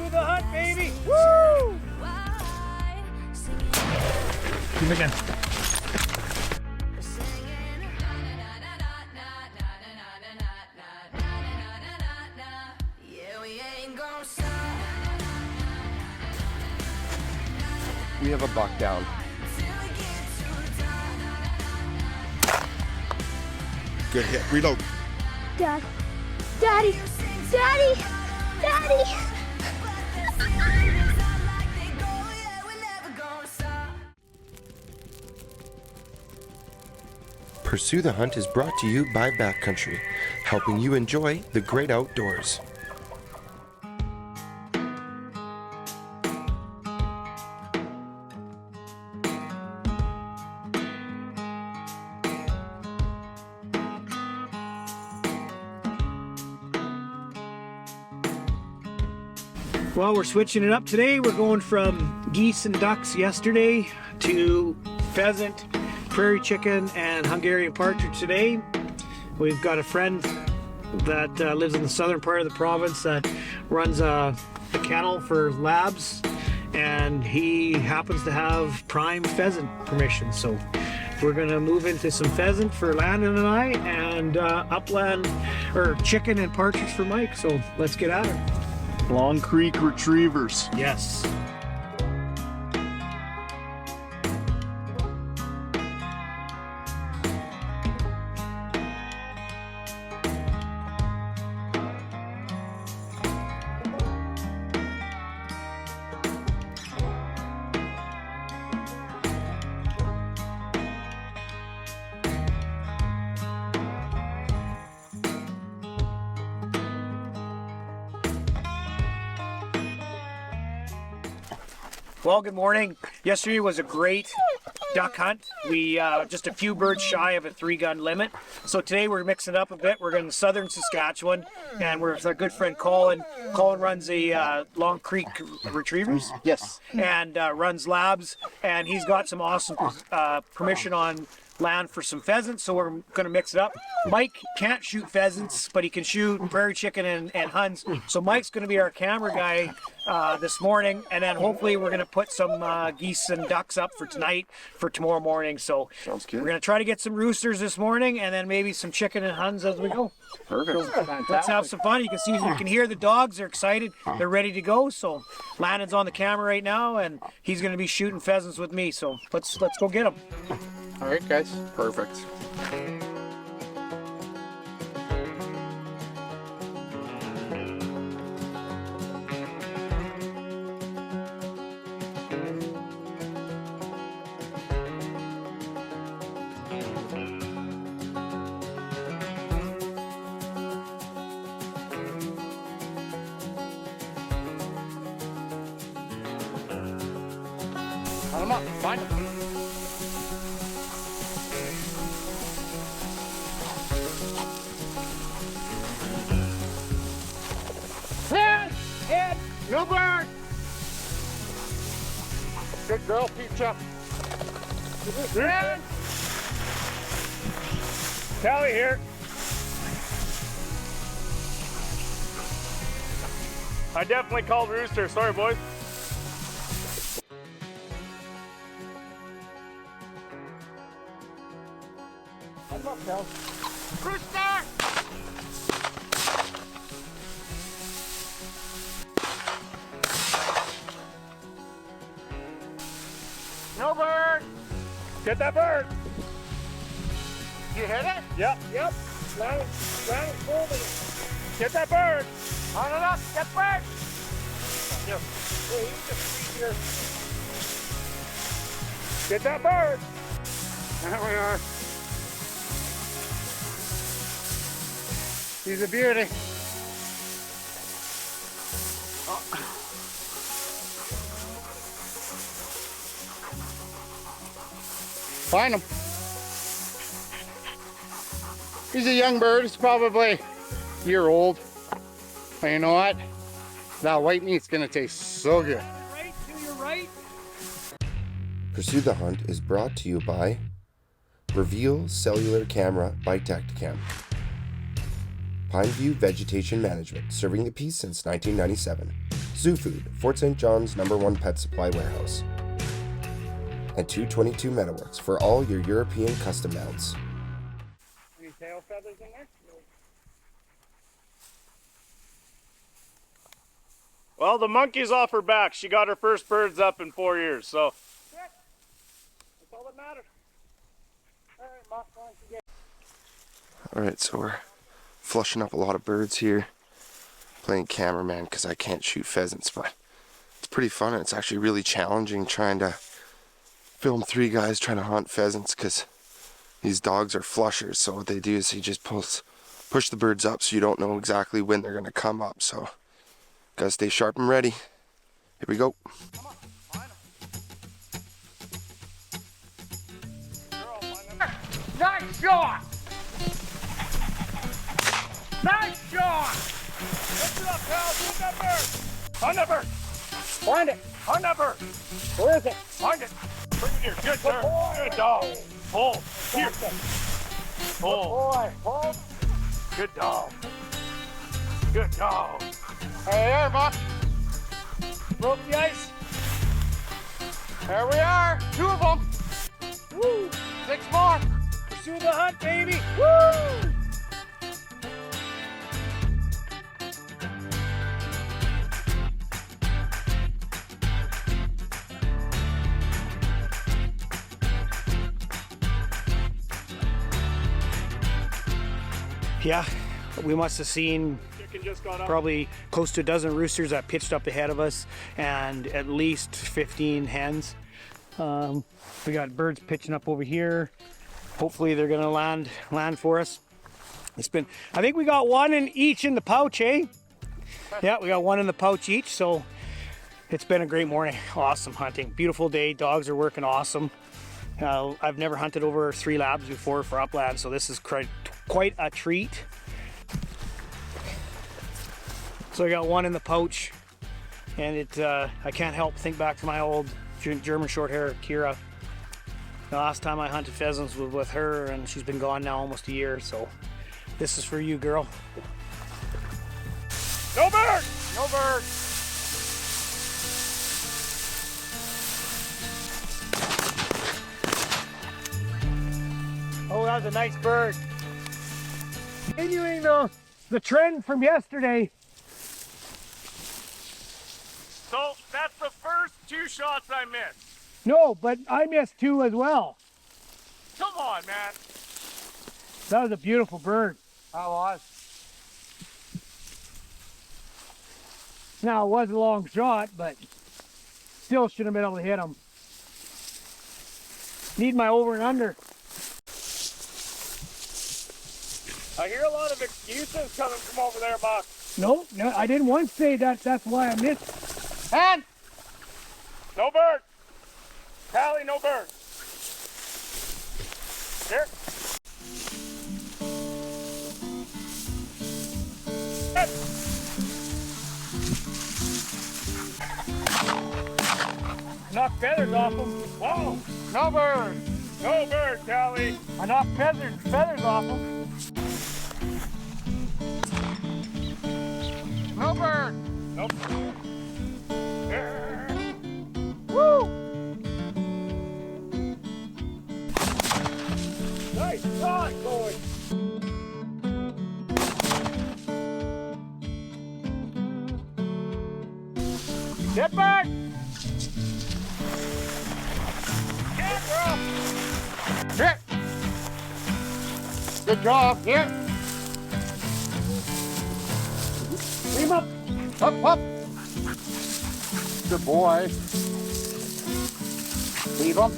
Pursue the hunt, baby! Woo! Keep again. We have a buck down. Good hit. Reload. Dad. Daddy. Daddy. Daddy. Pursue the Hunt is brought to you by Backcountry, helping you enjoy the great outdoors. Well, we're switching it up today. We're going from geese and ducks yesterday to pheasant, prairie chicken, and Hungarian partridge today. We've got a friend that lives in the southern part of the province that runs a kennel for labs, and he happens to have prime pheasant permission. So we're gonna move into some pheasant for Landon and I, and upland or chicken and partridge for Mike. So let's get at it. Long Creek Retrievers. Yes. Well, good morning. Yesterday was a great duck hunt. We just a few birds shy of a 3-gun limit. So today we're mixing it up a bit. We're going to southern Saskatchewan, and we're with our good friend Colin. Colin runs a Long Creek Retrievers. Yes. And runs labs, and he's got some awesome permission on land for some pheasants, so we're going to mix it up. Mike can't shoot pheasants, but he can shoot prairie chicken and huns. So Mike's going to be our camera guy this morning, and then hopefully we're going to put some geese and ducks up for tonight for tomorrow morning. So Sounds good. we're going to try to get some roosters this morning, and then maybe some chicken and huns as we go. Perfect. Let's have some fun. You can see, you can hear the dogs. They're excited. They're ready to go. So Landon's on the camera right now, and he's going to be shooting pheasants with me. So let's go get them. All right, guys. Perfect. Hunt 'em up. Find 'em. Head! No bird! Good girl, Peach up. Head! Tally here. I definitely called rooster. Sorry, boys. Come up, Cal. Rooster! No bird! Get that bird! You hit it? Yep. Yep. Round moving it. Get that bird! On it up! Get bird! Yep. Hey, you just here. Get that bird! There we are. He's a beauty. Oh. Find him. He's a young bird. He's probably a year old. But you know what? That white meat's gonna taste so good. Right to your right. Pursue the Hunt is brought to you by Reveal Cellular Camera by Tacticam. Pineview Vegetation Management, serving the peace since 1997. Zoo Food, Fort St. John's #1 pet supply warehouse. And 222 Metalworks for all your European custom mounts. Any tail feathers in there? Well, the monkey's off her back. She got her first birds up in 4 years, so. That's all that matters. All right, Mock, why don't you get... Alright, so we're flushing up a lot of birds here. Playing cameraman because I can't shoot pheasants, but it's pretty fun and it's actually really challenging trying to film 3 guys trying to hunt pheasants because these dogs are flushers. So what they do is he just push the birds up so you don't know exactly when they're going to come up. So gotta stay sharp and ready. Here we go. Come on, find them. Girl, find them. Nice shot! Nice shot! Lift it up, pal. Get that bird. Find that bird. Find it. Find that bird. Where is it? Find it. Bring it here. Good, sir. Good dog. Pull. Here. Pull. Boy. Pull. Good dog. Good dog. Hey there, Buck. Broke the ice. There we are. 2 of them. Woo. 6 more. Pursue the hunt, baby. Woo. Yeah, we must have seen probably close to a dozen roosters that pitched up ahead of us and at least 15 hens. We got birds pitching up over here. Hopefully they're gonna land for us. It's been, I think we got one in each in the pouch, eh? Yeah, we got one in the pouch each, so it's been a great morning. Awesome hunting, beautiful day, dogs are working awesome. I've never hunted over 3 labs before for Upland, so this is quite a treat. So I got one in the pouch, and I can't help think back to my old German short hair, Kira. The last time I hunted pheasants was with her, and she's been gone now almost a year, so this is for you, girl. No bird! No bird! Oh, that was a nice bird. Continuing the trend from yesterday. So that's the first 2 shots I missed. No, but I missed 2 as well. Come on, man. That was a beautiful bird. That was. Now, it was a long shot, but still should have been able to hit him. Need my over and under. I hear a lot of excuses coming from over there, Buck. No, I didn't once say that. That's why I missed. And no bird. Tally, no bird. Here. Knocked feathers off him. Whoa. No bird. No bird, Tally. I knocked feathers off him. No bird. Nope. Woo! Nice shot, boy. Get back! Yeah, girl. Here. Good job. Here. Leave up! Up, up. Good boy. Leave him.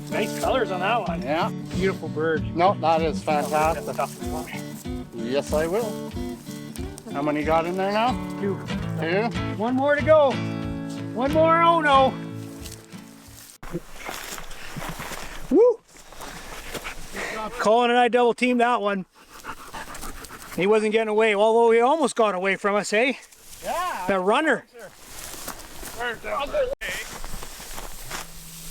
Nice colors on that one. Yeah. Beautiful bird. No, that is fantastic. That's a tough one. Yes, I will. How many got in there now? 2. 2. One more to go. One more, oh no. Woo! Colin and I double teamed that one. He wasn't getting away, although he almost got away from us, eh? Yeah. That runner.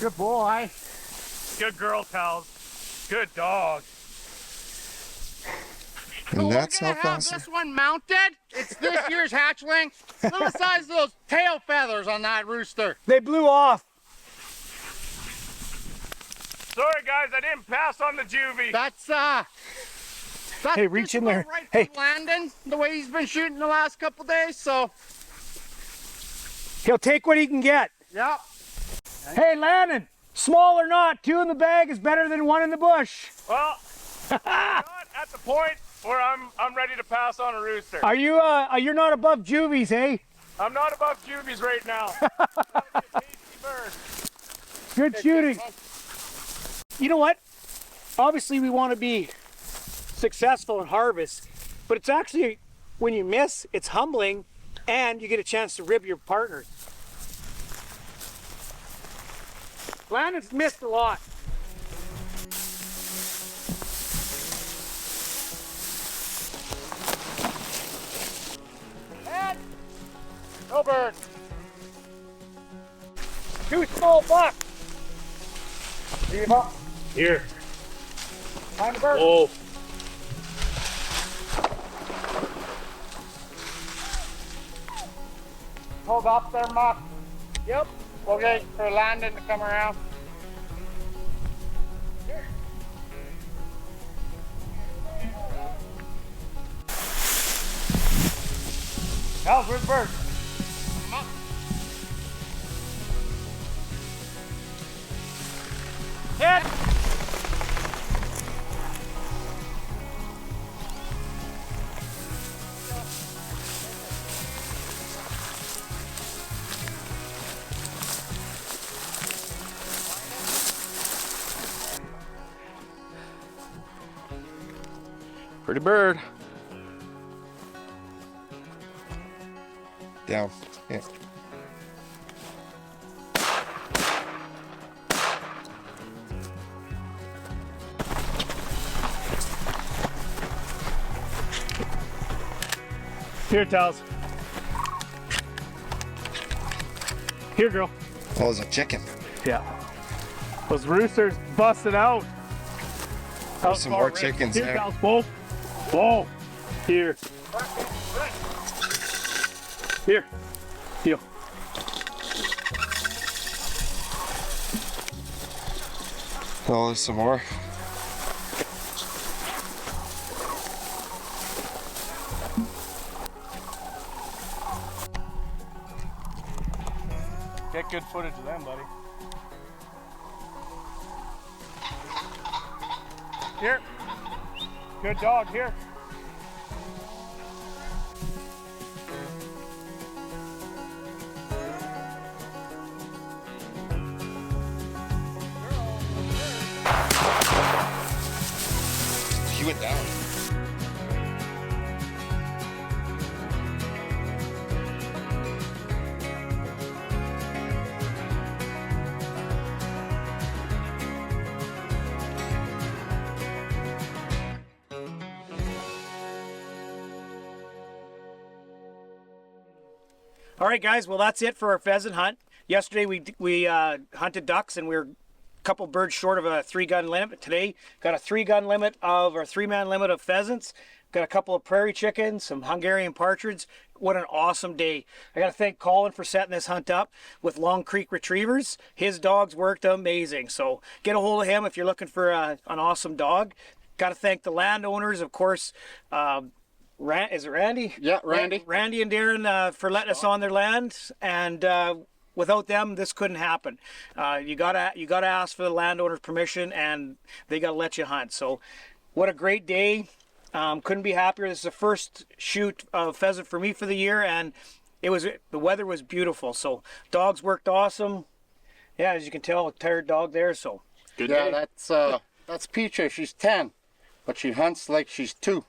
Good boy. Good girl, pals. Good dog. And that's we're how gonna have fast. this one mounted. It's this year's hatchling. Look at the size of those tail feathers on that rooster. They blew off. Sorry guys, I didn't pass on the juvie. That's Hey, reach just in there. about right Hey. for Landon, the way he's been shooting the last couple days. So, He'll take what he can get. yep. Hey, Landon, small or not, 2 in the bag is better than 1 in the bush. Well, not at the point where I'm ready to pass on a rooster. Are you, you're not above juvies, eh? I'm not above juvies right now. That'll be a tasty bird. Good shooting. You know what? Obviously, we want to be successful in harvest, but it's actually, when you miss, it's humbling, and you get a chance to rib your partners. Landon's missed a lot. And no bird. 2 small bucks. Leave up. Here. Find the bird. Oh. Hold up there, Muck. Yep. We'll wait for Landon to come around. How's where's the bird? Hit! Pretty bird. Down. Yeah. Here, Towels. Here, girl. Oh, it's a chicken. Yeah. Those roosters busted out. There's some more chickens Here, there. Towels, whoa. Whoa. Here. Here. Heel. Oh, there's some more. Get good footage of them, buddy. Here. Good dog, here. He went down. All right, guys. Well, that's it for our pheasant hunt. Yesterday we hunted ducks, and we were a couple birds short of a 3-gun limit. Today, got a 3-gun limit of, or 3-man limit of pheasants. Got a couple of prairie chickens, some Hungarian partridge. What an awesome day. I got to thank Colin for setting this hunt up with Long Creek Retrievers. His dogs worked amazing. So get a hold of him if you're looking for an awesome dog. Got to thank the landowners, of course. Is it Randy? Yeah, Randy. Randy and Darren for letting us on their land, and without them, this couldn't happen. You gotta ask for the landowner's permission, and they gotta let you hunt. So, what a great day! Couldn't be happier. This is the first shoot of pheasant for me for the year, and the weather was beautiful. So, dogs worked awesome. Yeah, as you can tell, a tired dog there. So, good Yeah, day. that's Peacher. She's 10, but she hunts like she's 2.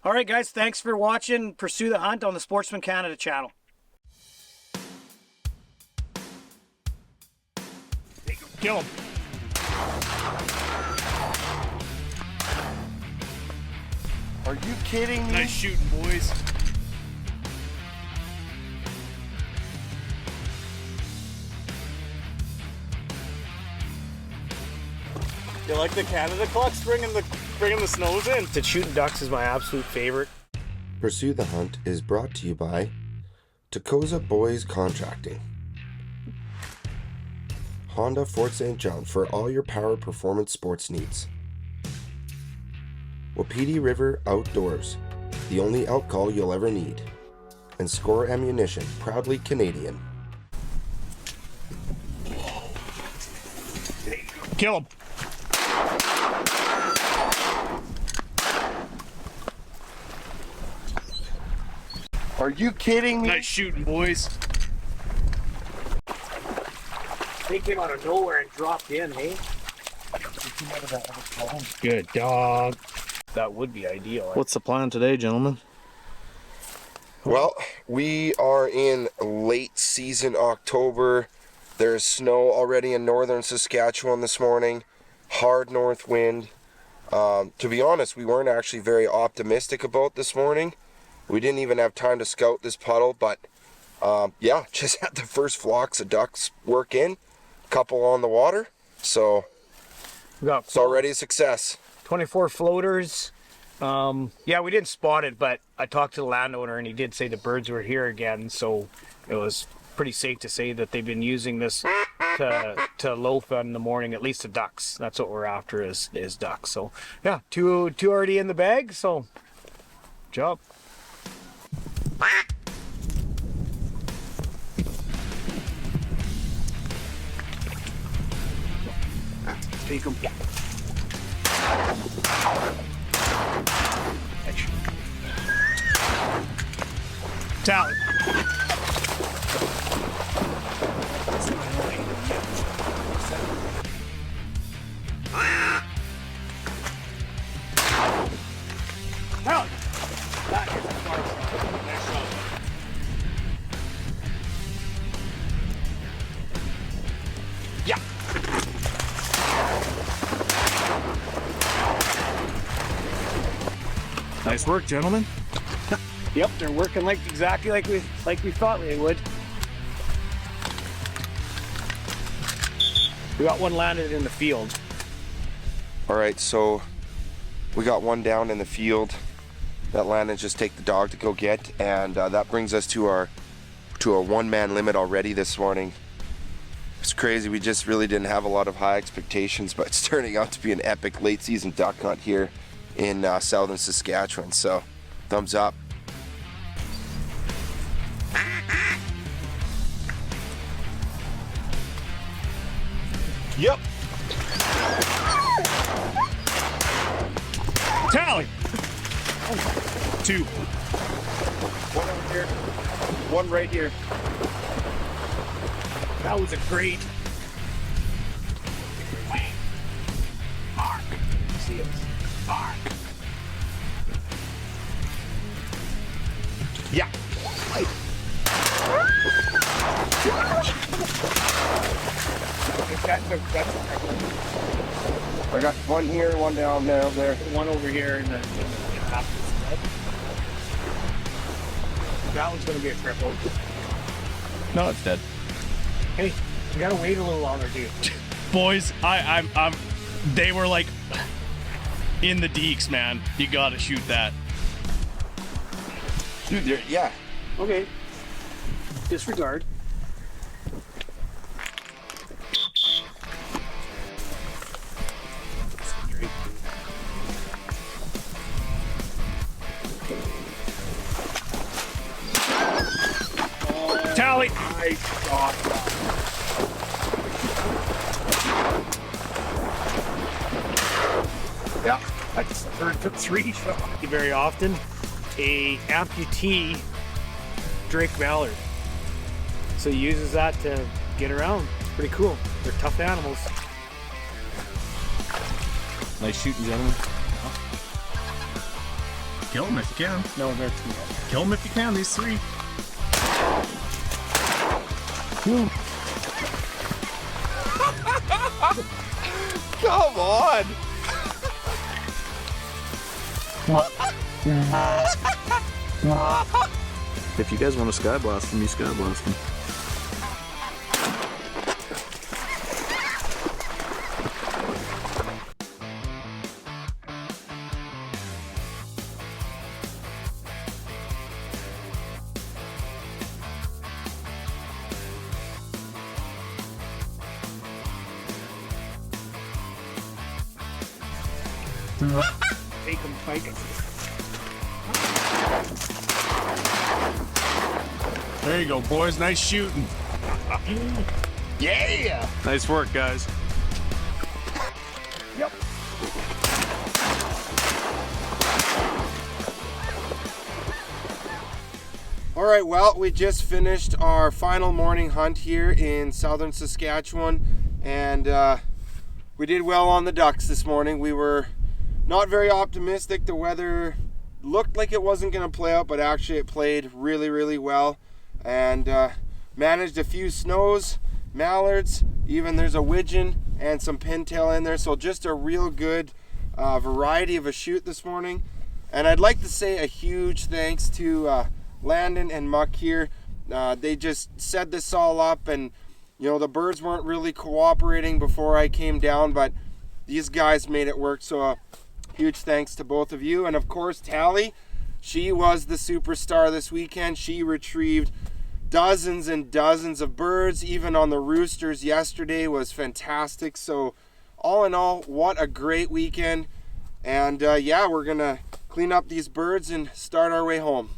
All right, guys. Thanks for watching Pursue the Hunt on the Sportsman Canada channel. Kill him. Are you kidding me? Nice shooting, boys. You like the Canada clock string and the bringing the snows in. That shooting ducks is my absolute favorite. Pursue the Hunt is brought to you by Tacosa Boys Contracting, Honda Fort St. John for all your power performance sports needs, Wapiti River Outdoors, the only alcohol you'll ever need, and Score Ammunition, proudly Canadian. Kill him. Are you kidding me? Nice shooting, boys. They came out of nowhere and dropped in, hey? Good dog. That would be ideal. What's the plan today, gentlemen? Well, we are in late season October. There's snow already in northern Saskatchewan this morning. Hard north wind. To be honest, we weren't actually very optimistic about this morning. We didn't even have time to scout this puddle, but yeah, just had the first flocks of ducks work in. Couple on the water, so it's already a success. 24 floaters. Yeah, we didn't spot it, but I talked to the landowner and he did say the birds were here again, so it was pretty safe to say that they've been using this to loaf in the morning, at least the ducks. That's what we're after is ducks. So yeah, two already in the bag, so job. Take them. Yeah. Tally. Tally. That is a far shot. Nice shot. Yeah. Nice work, gentlemen. Yep, they're working exactly like we thought they would. We got one landed in the field. All right, so we got one down in the field. That landed just take the dog to go get, and that brings us to a one-man limit already this morning. It's crazy. We just really didn't have a lot of high expectations, but it's turning out to be an epic late season duck hunt here in southern Saskatchewan. So, thumbs up. Yep. Tally. 2. One over here. One right here. That was a great. Mark. See it. Mark. Yeah. I got one here, one down there, One over here in the top of the head. That one's gonna be a triple. No, it's dead. Hey, you gotta wait a little longer, dude. Boys, I'm they were like in the deeks, man. You gotta shoot that. Dude, yeah. Okay. Disregard. Tally. Nice shot. Yeah, that's third to 3 shot. Very often, a amputee Drake Mallard. So he uses that to get around. Pretty cool. They're tough animals. Nice shooting, gentlemen. Kill him if you can. No, they're too bad. Kill him if you can, these 3. Come on. If you guys want to skyblast them, you skyblast them. Take them, fight them. There you go, boys. Nice shooting. Yeah! Nice work, guys. Yep. All right, well, we just finished our final morning hunt here in southern Saskatchewan, and we did well on the ducks this morning. We were not very optimistic. The weather looked like it wasn't going to play out, but actually it played really, really well, and managed a few snows, mallards, even there's a widgeon and some pintail in there, so just a real good variety of a shoot this morning. And I'd like to say a huge thanks to Landon and Muck here. They just set this all up, and you know, the birds weren't really cooperating before I came down, but these guys made it work, so huge thanks to both of you. And of course, Tally, she was the superstar this weekend. She retrieved dozens and dozens of birds. Even on the roosters yesterday was fantastic. So all in all, what a great weekend. And yeah, we're gonna clean up these birds and start our way home.